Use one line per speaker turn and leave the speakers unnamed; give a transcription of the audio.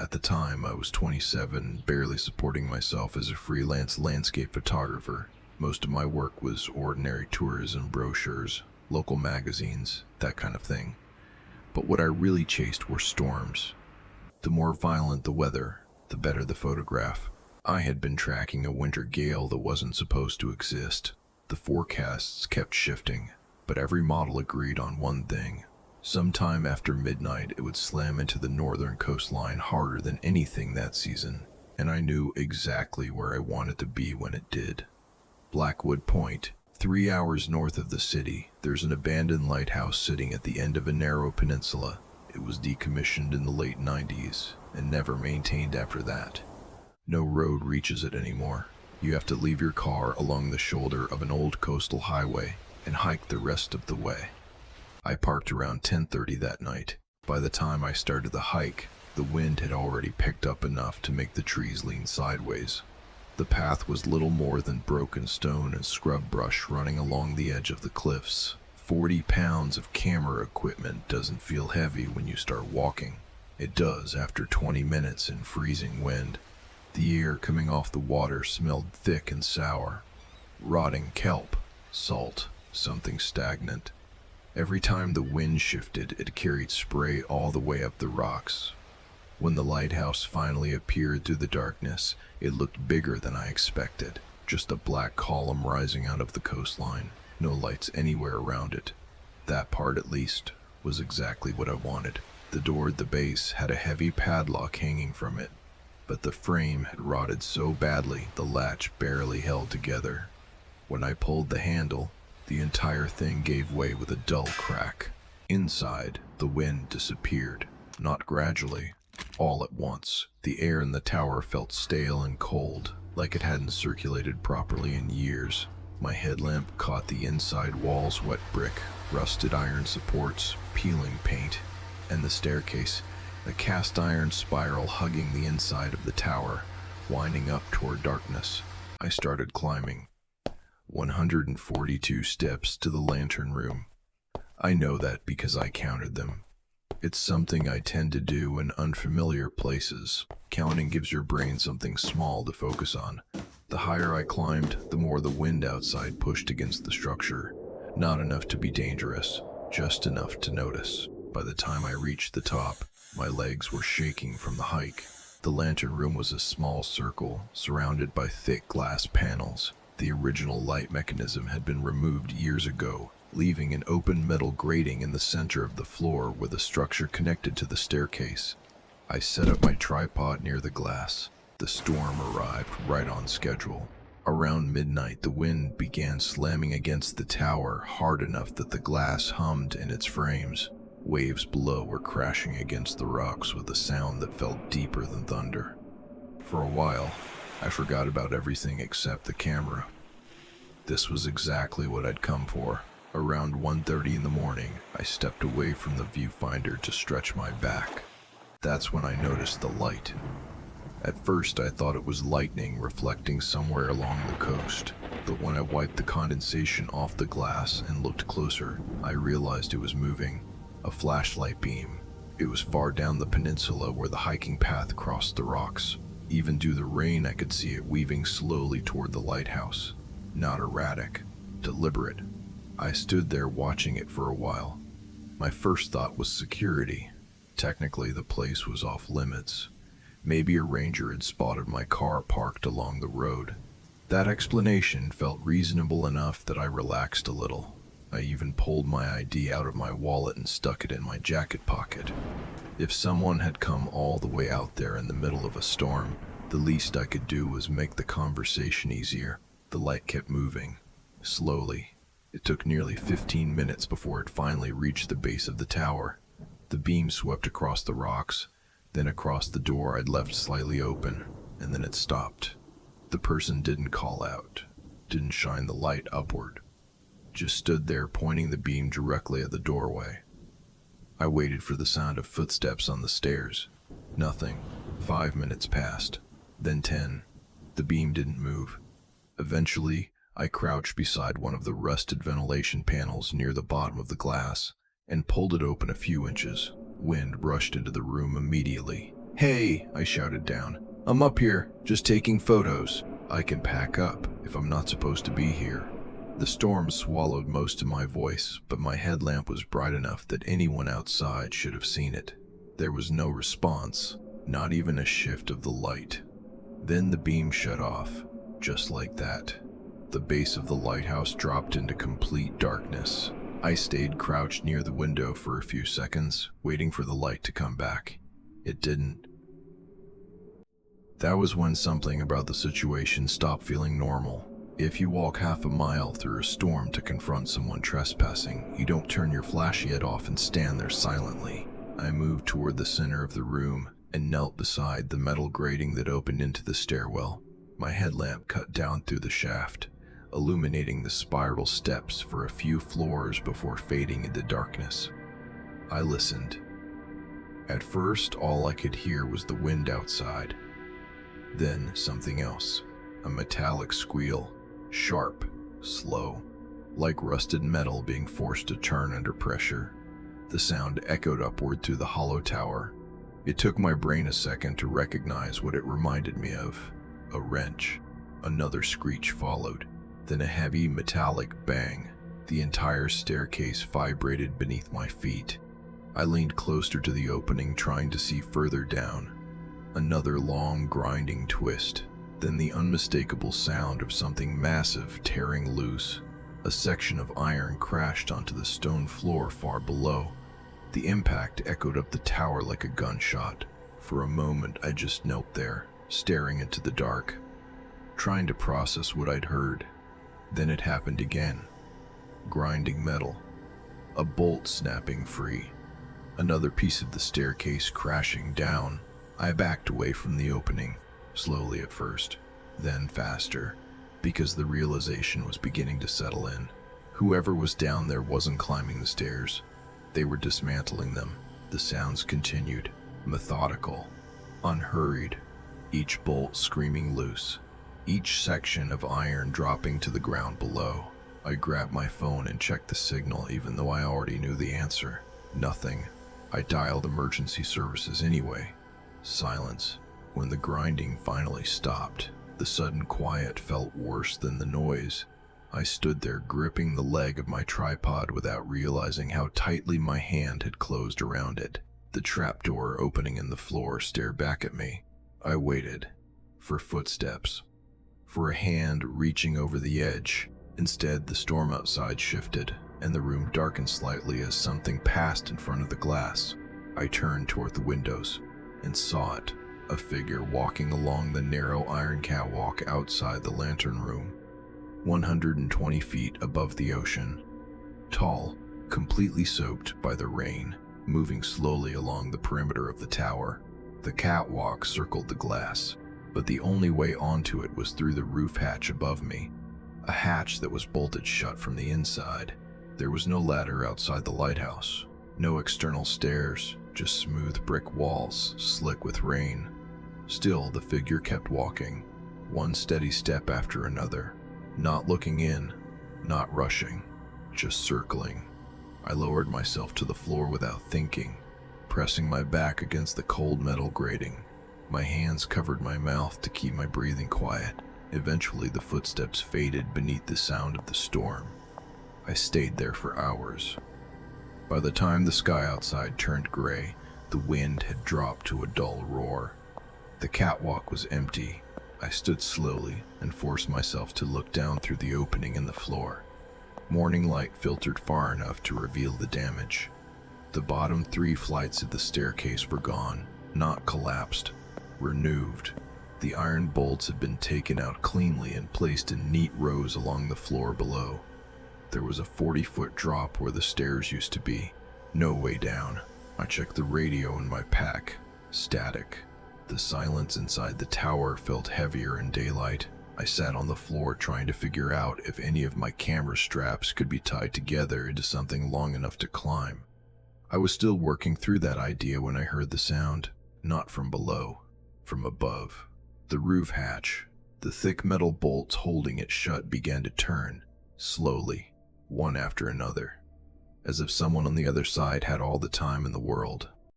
At the time, I was 27, barely supporting myself as a freelance landscape photographer. Most of my work was ordinary tourism brochures, local magazines, that kind of thing. But what I really chased were storms. The more violent the weather, the better the photograph. I had been tracking a winter gale that wasn't supposed to exist. The forecasts kept shifting, but every model agreed on one thing. Sometime after midnight, it would slam into the northern coastline harder than anything that season, and I knew exactly where I wanted to be when it did. Blackwood Point, 3 hours north of the city, there's an abandoned lighthouse sitting at the end of a narrow peninsula. It was decommissioned in the late 90s and never maintained after that. No road reaches it anymore. You have to leave your car along the shoulder of an old coastal highway and hike the rest of the way. I parked around 10:30 that night. By the time I started the hike, the wind had already picked up enough to make the trees lean sideways. The path was little more than broken stone and scrub brush running along the edge of the cliffs. 40 pounds of camera equipment doesn't feel heavy when you start walking. It does after 20 minutes in freezing wind. The air coming off the water smelled thick and sour. Rotting kelp, salt, something stagnant. Every time the wind shifted, it carried spray all the way up the rocks. When the lighthouse finally appeared through the darkness, it looked bigger than I expected. Just a black column rising out of the coastline. No lights anywhere around it. That part, at least, was exactly what I wanted. The door at the base had a heavy padlock hanging from it, but the frame had rotted so badly the latch barely held together. When I pulled the handle, the entire thing gave way with a dull crack. Inside, the wind disappeared, not gradually, all at once. The air in the tower felt stale and cold, like it hadn't circulated properly in years. My headlamp caught the inside wall's wet brick, rusted iron supports, peeling paint, and the staircase, a cast iron spiral hugging the inside of the tower, winding up toward darkness. I started climbing. 142 steps to the lantern room. I know that because I counted them. It's something I tend to do in unfamiliar places. Counting gives your brain something small to focus on. The higher I climbed, the more the wind outside pushed against the structure. Not enough to be dangerous, just enough to notice. By the time I reached the top, my legs were shaking from the hike. The lantern room was a small circle, surrounded by thick glass panels. The original light mechanism had been removed years ago, leaving an open metal grating in the center of the floor where the structure connected to the staircase. I set up my tripod near the glass. The storm arrived right on schedule. Around midnight, the wind began slamming against the tower hard enough that the glass hummed in its frames. Waves below were crashing against the rocks with a sound that felt deeper than thunder. For a while, I forgot about everything except the camera. This was exactly what I'd come for. Around 1:30 in the morning, I stepped away from the viewfinder to stretch my back. That's when I noticed the light. At first, I thought it was lightning reflecting somewhere along the coast, but when I wiped the condensation off the glass and looked closer, I realized it was moving. A flashlight beam. It was far down the peninsula where the hiking path crossed the rocks. Even through the rain, I could see it weaving slowly toward the lighthouse. Not erratic, deliberate. I stood there watching it for a while. My first thought was security. Technically, the place was off limits. Maybe a ranger had spotted my car parked along the road. That explanation felt reasonable enough that I relaxed a little. I even pulled my ID out of my wallet and stuck it in my jacket pocket. If someone had come all the way out there in the middle of a storm, the least I could do was make the conversation easier. The light kept moving, slowly. It took nearly 15 minutes before it finally reached the base of the tower. The beam swept across the rocks, then across the door I'd left slightly open, and then it stopped. The person didn't call out, didn't shine the light upward, just stood there pointing the beam directly at the doorway. I waited for the sound of footsteps on the stairs. Nothing. 5 minutes passed, then 10. The beam didn't move. Eventually, I crouched beside one of the rusted ventilation panels near the bottom of the glass and pulled it open a few inches. Wind rushed into the room immediately, "Hey," I shouted down. "I'm up here, just taking photos. I can pack up if I'm not supposed to be here." The storm swallowed most of my voice, but my headlamp was bright enough that anyone outside should have seen it. There was no response, not even a shift of the light. Then the beam shut off, just like that. The base of the lighthouse dropped into complete darkness. I stayed crouched near the window for a few seconds, waiting for the light to come back. It didn't. That was when something about the situation stopped feeling normal. If you walk half a mile through a storm to confront someone trespassing, you don't turn your flashlight off and stand there silently. I moved toward the center of the room and knelt beside the metal grating that opened into the stairwell. My headlamp cut down through the shaft, illuminating the spiral steps for a few floors before fading into darkness. I listened. At first, all I could hear was the wind outside. Then something else, a metallic squeal, sharp, slow, like rusted metal being forced to turn under pressure. The sound echoed upward through the hollow tower. It took my brain a second to recognize what it reminded me of. A wrench. Another screech followed, then a heavy metallic bang. The entire staircase vibrated beneath my feet. I leaned closer to the opening, trying to see further down. Another long, grinding twist, then the unmistakable sound of something massive tearing loose. A section of iron crashed onto the stone floor far below. The impact echoed up the tower like a gunshot. For a moment, I just knelt there, staring into the dark, trying to process what I'd heard. Then it happened again. Grinding metal. A bolt snapping free. Another piece of the staircase crashing down. I backed away from the opening, slowly at first, then faster, because the realization was beginning to settle in. Whoever was down there wasn't climbing the stairs. They were dismantling them. The sounds continued, methodical, unhurried, each bolt screaming loose, each section of iron dropping to the ground below. I grabbed my phone and checked the signal, even though I already knew the answer. Nothing. I dialed emergency services anyway. Silence. When the grinding finally stopped, the sudden quiet felt worse than the noise. I stood there gripping the leg of my tripod without realizing how tightly my hand had closed around it. The trapdoor opening in the floor stared back at me. I waited. For footsteps. For a hand reaching over the edge. Instead, the storm outside shifted, and the room darkened slightly as something passed in front of the glass. I turned toward the windows and saw it. A figure walking along the narrow iron catwalk outside the lantern room. 120 feet above the ocean. Tall, completely soaked by the rain, moving slowly along the perimeter of the tower. The catwalk circled the glass, but the only way onto it was through the roof hatch above me, a hatch that was bolted shut from the inside. There was no ladder outside the lighthouse, no external stairs, just smooth brick walls, slick with rain. Still, the figure kept walking, one steady step after another. Not looking in, not rushing, just circling. I lowered myself to the floor without thinking, pressing my back against the cold metal grating. My hands covered my mouth to keep my breathing quiet. Eventually, the footsteps faded beneath the sound of the storm. I stayed there for hours. By the time the sky outside turned gray, the wind had dropped to a dull roar. The catwalk was empty. I stood slowly and forced myself to look down through the opening in the floor. Morning light filtered far enough to reveal the damage. The bottom 3 flights of the staircase were gone, not collapsed, removed. The iron bolts had been taken out cleanly and placed in neat rows along the floor below. There was a 40-foot drop where the stairs used to be. No way down. I checked the radio in my pack. Static. The silence inside the tower felt heavier in daylight. I sat on the floor trying to figure out if any of my camera straps could be tied together into something long enough to climb. I was still working through that idea when I heard the sound, not from below, from above. The roof hatch, the thick metal bolts holding it shut, began to turn, slowly, one after another, as if someone on the other side had all the time in the world.